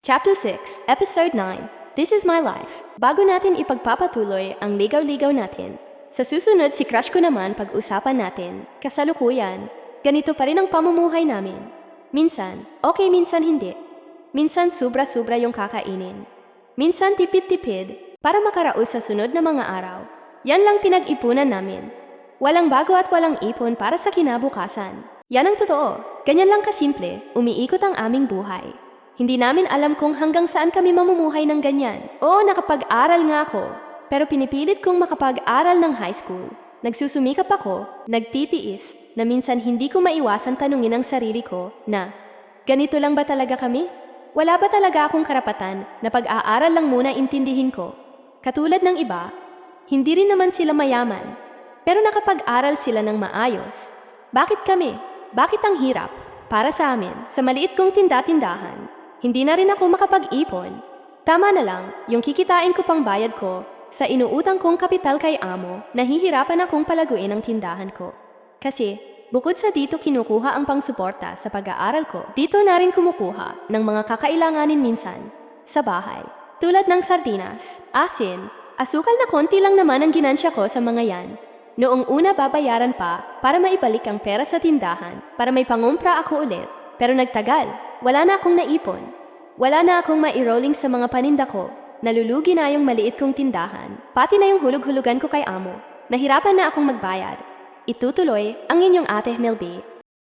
Chapter 6, Episode 9, This is My Life. Bago natin ipagpapatuloy ang ligaw-ligaw natin, sa susunod si crush ko naman pag-usapan natin. Kasalukuyan, ganito pa rin ang pamumuhay namin. Minsan, okay minsan hindi. Minsan sobra-sobra yung kakainin. Minsan tipid-tipid para makaraos sa sunod na mga araw. Yan lang pinag-ipunan namin. Walang bago at walang ipon para sa kinabukasan. Yan ang totoo. Ganyan lang kasimple, umiikot ang aming buhay. Hindi namin alam kung hanggang saan kami mamumuhay ng ganyan. Oo, nakapag-aral nga ako. Pero pinipilit kong makapag-aral ng high school. Nagsusumikap ako, nagtitiis, na minsan hindi ko maiwasan tanungin ang sarili ko na, ganito lang ba talaga kami? Wala ba talaga akong karapatan na pag-aaral lang muna intindihin ko? Katulad ng iba, hindi rin naman sila mayaman. Pero nakapag-aral sila ng maayos. Bakit kami? Bakit ang hirap? Para sa amin, sa maliit kong tinda-tindahan, hindi na rin ako makapag-ipon. Tama na lang, yung kikitain ko pang bayad ko sa inuutang kong kapital kay amo, nahihirapan akong palaguin ang tindahan ko. Kasi, bukod sa dito kinukuha ang pangsuporta sa pag-aaral ko, dito na rin kumukuha ng mga kakailanganin minsan sa bahay. Tulad ng sardinas, asin, asukal na konti lang naman ang ginansya ko sa mga yan. Noong una babayaran pa para maibalik ang pera sa tindahan para may pangumpra ako ulit. Pero nagtagal, wala na akong naipon. Wala na akong mai-rolling sa mga paninda ko. Nalulugi na yung maliit kong tindahan. Pati na yung hulug-hulugan ko kay amo. Nahirapan na akong magbayad. Itutuloy ang inyong ate Melby.